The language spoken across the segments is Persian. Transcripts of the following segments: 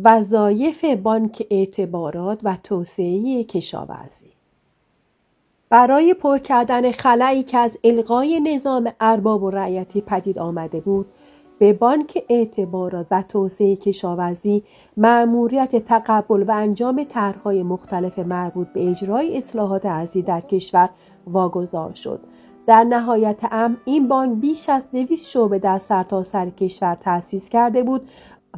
وظایف بانک اعتبارات و توسعه کشاورزی. برای پر کردن خلایی که از الغای نظام ارباب و رعیتی پدید آمده بود، به بانک اعتبارات و توسعه کشاورزی مأموریت تقبل و انجام طرح‌های مختلف مربوط به اجرای اصلاحات ارضی در کشور واگذار شد. در نهایت امر این بانک بیش از 200 شعبه در سرتاسر کشور تأسیس کرده بود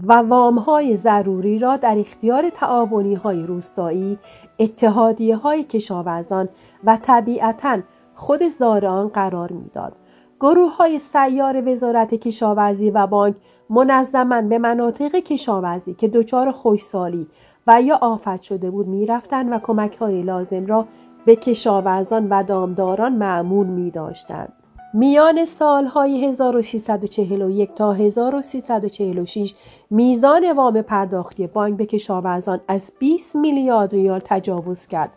و وام‌های ضروری را در اختیار تعاونی‌های روستایی، اتحادیه‌های کشاورزان و طبیعتاً خود زارعان قرار می‌داد. گروه‌های سیار وزارت کشاورزی و بانک منظماً به مناطق کشاورزی که دچار خشکسالی و یا آفت شده بود می‌رفتند و کمک‌های لازم را به کشاورزان و دامداران مأمور می‌داشتند. میان سالهای 1341 تا 1346 میزان وام پرداختی بانک به کشاورزان از 20 میلیارد ریال تجاوز کرد.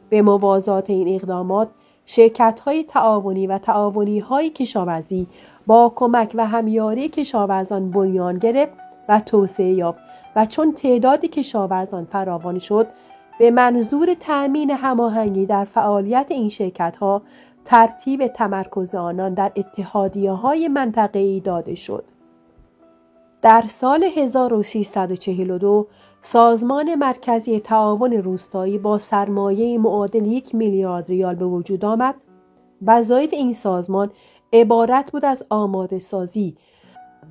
به موازات این اقدامات، شرکت‌های تعاونی و تعاونی‌های کشاورزی با کمک و همیاری کشاورزان بنیان گرفت و توسعه یافت و چون تعداد کشاورزان فراوان شد، به منظور تأمین هماهنگی در فعالیت این شرکت‌ها ترتیب تمرکز آنان در اتحادیه‌های منطقه‌ای داده شد. در سال 1342 سازمان مرکزی تعاون روستایی با سرمایه معادل 1 میلیارد ریال به وجود آمد. وظایف این سازمان عبارت بود از آماده سازی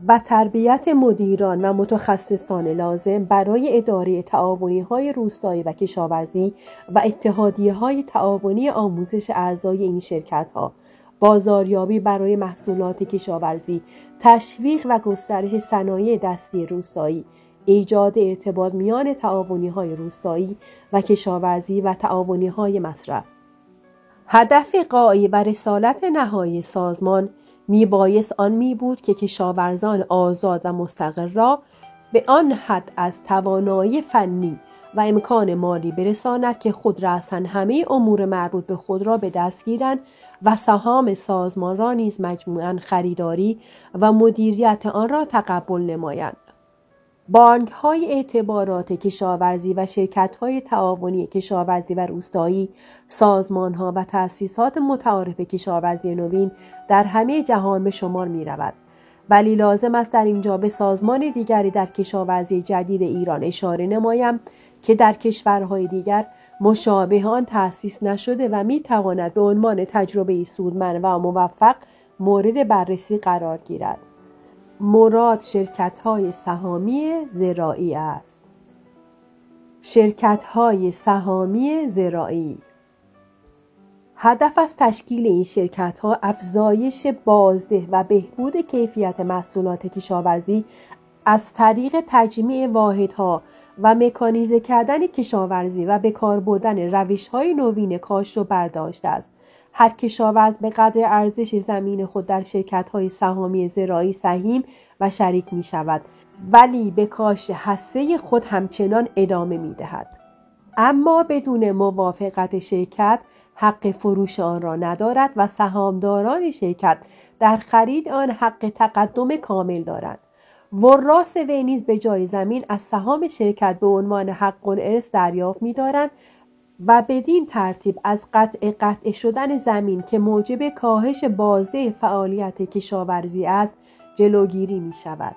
و تربیت مدیران و متخصصان لازم برای اداره تعاونی‌های روستایی و کشاورزی و اتحادیه‌های تعاونی آموزش اعضای این شرکت‌ها، بازاریابی برای محصولات کشاورزی، تشویق و گسترش صنایع دستی روستایی، ایجاد ارتباط میان تعاونی‌های روستایی و کشاورزی و تعاونی‌های مصرف. هدف غایی و رسالت نهایی سازمان میبایست آن می بود که کشاورزان آزاد و مستقل را به آن حد از توانایی فنی و امکان مالی برساند که خود رأساً همه امور مربوط به خود را به دست گیرند و سهام سازمان را نیز مجموعاً خریداری و مدیریت آن را تقبل نمایند. بانک‌های اعتبارات کشاورزی و شرکت‌های تعاونی کشاورزی و روستایی، سازمان‌ها و تأسیسات متعارف کشاورزی نوین در همه جهان به شمار می‌رود. ولی لازم است در اینجا به سازمان دیگری در کشاورزی جدید ایران اشاره نمایم که در کشورهای دیگر مشابه آن تأسیس نشده و می‌تواند به عنوان تجربه سودمند و موفق مورد بررسی قرار گیرد. مراد شرکت‌های سهامی زراعی است. شرکت‌های سهامی زراعی هدف از تشکیل این شرکت‌ها افزایش بازده و بهبود کیفیت محصولات کشاورزی از طریق تجمیع واحدها و مکانیزه کردن کشاورزی و به کار بردن روش‌های نوین کاشت و برداشت است. هر کشاورز به قدر ارزش زمین خود در شرکت‌های سهامی زراعی سهیم و شریک می‌شود، ولی به کاشت هسته خود همچنان ادامه می‌دهد. اما بدون موافقت شرکت حق فروش آن را ندارد و سهامداران شرکت در خرید آن حق تقدم کامل دارند. وراث وی نیز به جای زمین از سهام شرکت به عنوان حق الارث دریافت می‌دارند و بدین ترتیب از قطع شدن زمین که موجب کاهش بازده فعالیت کشاورزی است جلوگیری می شود.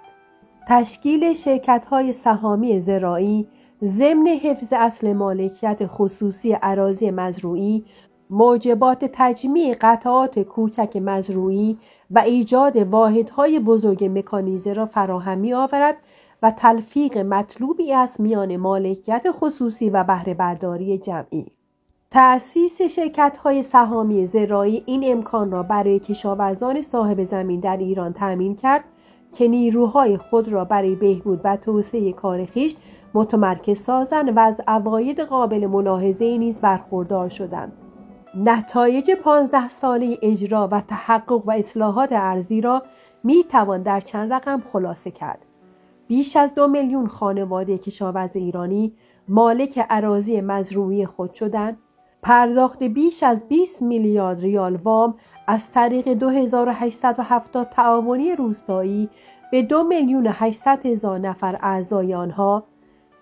تشکیل شرکت‌های سهامی زراعی ضمن حفظ اصل مالکیت خصوصی اراضی مزروعی، موجبات تجمیع قطعات کوچک مزروعی و ایجاد واحدهای بزرگ مکانیزه را فراهم می‌آورد و تلفیق مطلوبی است میان مالکیت خصوصی و بهره برداری جمعی. تأسیس شرکت‌های سهامی زراعی این امکان را برای کشاورزان صاحب زمین در ایران تأمین کرد که نیروهای خود را برای بهبود و توسعه کار خویش متمرکز سازند و از عواید قابل ملاحظه‌ای نیز برخوردار شدند. نتایج 15 ساله اجرا و تحقق و اصلاحات ارضی را می‌توان در چند رقم خلاصه کرد. بیش از 2 میلیون خانواده کشاورز ایرانی مالک اراضی مزروعی خود شدند. پرداخت بیش از 20 میلیارد ریال وام از طریق 2870 تعاونی روستایی به 2,800,000 نفر اعضای آنها،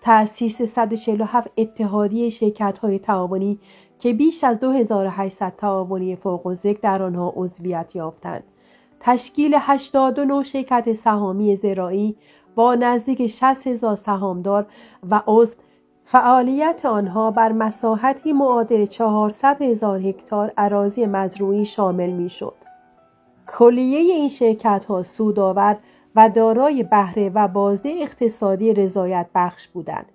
تأسیس 147 اتحادیه شرکت‌های تعاونی که بیش از 2800 تعاونی فوق‌الذکر در آنها عضویت یافتند. تشکیل 89 شرکت سهامی زراعی با نزدیک 60,000 سهامدار و عضو، فعالیت آنها بر مساحتی معادل 400,000 هکتار اراضی مزروعی شامل می‌شد. کلیه این شرکت‌ها سودآور و دارای بهره و بازده اقتصادی رضایت بخش بودند.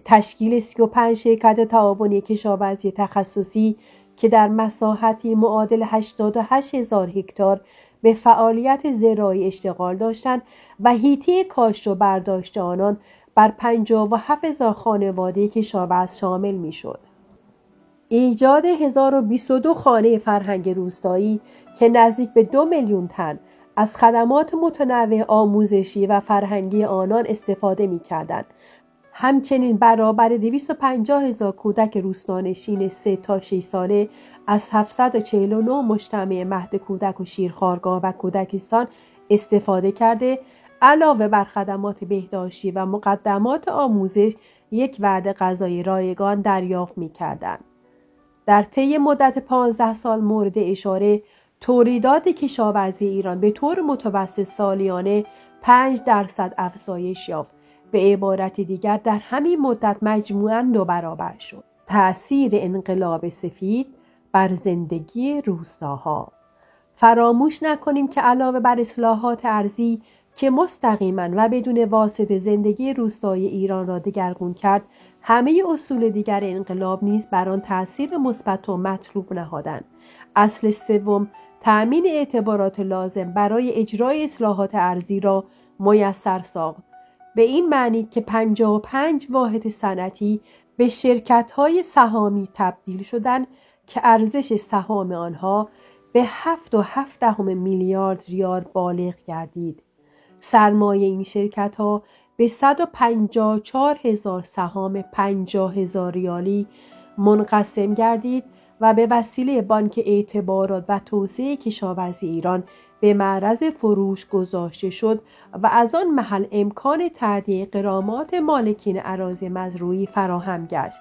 تشکیل 35 شرکت تعاونی کشاورزی تخصصی که در مساحتی معادل 88,000 هکتار به فعالیت زراعی اشتغال داشتند و حیطه کاشت و برداشت آنان بر 57,000 خانواده کشاورز شامل می‌شد. ایجاد 1022 خانه فرهنگ روستایی که نزدیک به 2 میلیون تن از خدمات متنوع آموزشی و فرهنگی آنان استفاده می‌کردند. همچنین برابر 250,000 کودک روستانشین 3 تا 6 ساله از 749 مجتمع مهد کودک و شیرخوارگاه و کودکستان استفاده کرده، علاوه بر خدمات بهداشتی و مقدمات آموزش یک وعده غذایی رایگان دریافت می‌کردند. در طی مدت 15 سال مورد اشاره، تولیدات کشاورزی ایران به طور متوسط سالیانه 5% افزایش یافت. به عبارت دیگر در همین مدت مجموعاً 2 برابر شد. تأثیر انقلاب سفید بر زندگی روستاها. فراموش نکنیم که علاوه بر اصلاحات ارضی که مستقیما و بدون واسطه زندگی روستایی ایران را دگرگون کرد، همه اصول دیگر انقلاب نیز بر آن تأثیر مثبت و مطلوب نهادند. اصل سوم، تأمین اعتبارات لازم برای اجرای اصلاحات ارضی را میسر ساخت، به این معنی که 55 واحد صنعتی به شرکت‌های سهامی تبدیل شدند که ارزش سهام آنها به 7.7 میلیارد ریال بالغ گردید. سرمایه این شرکت‌ها به 154,000 سهام 50,000 ریالی منقسم گردید و به وسیله بانک اعتبارات و توسعه کشاورزی ایران به معرض فروش گذاشته شد و از آن محل امکان تأدیه غرامات مالکین اراضی مزروعی فراهم گشت.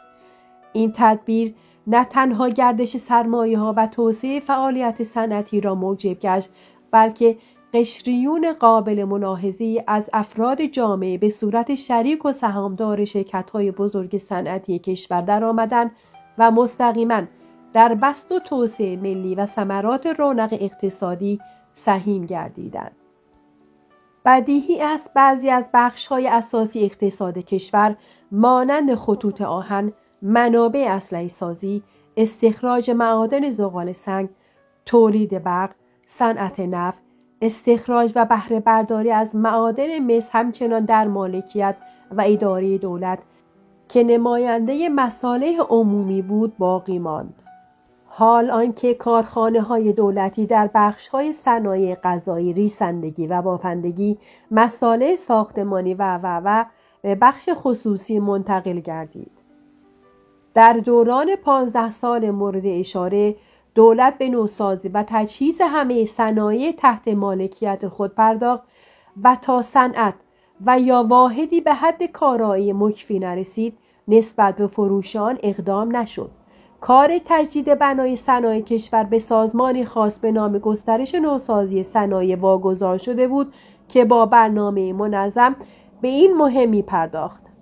این تدبیر نه تنها گردش سرمایه‌ها و توسعه فعالیت صنعتی را موجب گشت، بلکه قشریون قابل ملاحظه‌ای از افراد جامعه به صورت شریک و سهامدار شرکت‌های بزرگ صنعتی کشور درآمدند و مستقیماً در بسط و توسعه ملی و ثمرات رونق اقتصادی سهیم گردیدند. بدیهی است بعضی از بخش‌های اساسی اقتصاد کشور مانند خطوط آهن، منابع اسلحه سازی، استخراج معادن زغال سنگ، تولید برق، صنعت نفت، استخراج و بهره برداری از معادن مس همچنان در مالکیت و اداره دولت که نماینده مصالح عمومی بود باقی ماند. حال آنکه کارخانه‌های دولتی در بخش‌های صنایع غذایی، ریسندگی و بافندگی، مصالح ساختمانی و به بخش خصوصی منتقل گردید. در دوران 15 سال مورد اشاره، دولت به نوسازی و تجهیز همه صنایع تحت مالکیت خود پرداخت و تا صنعت و یا واحدی به حد کارایی مکفی نرسید، نسبت به فروش آن اقدام نشد. کار تجدید بنای صنایع کشور به سازمانی خاص به نام گسترش نوسازی صنایع واگذار شده بود که با برنامه منظم به این مهم پرداخت.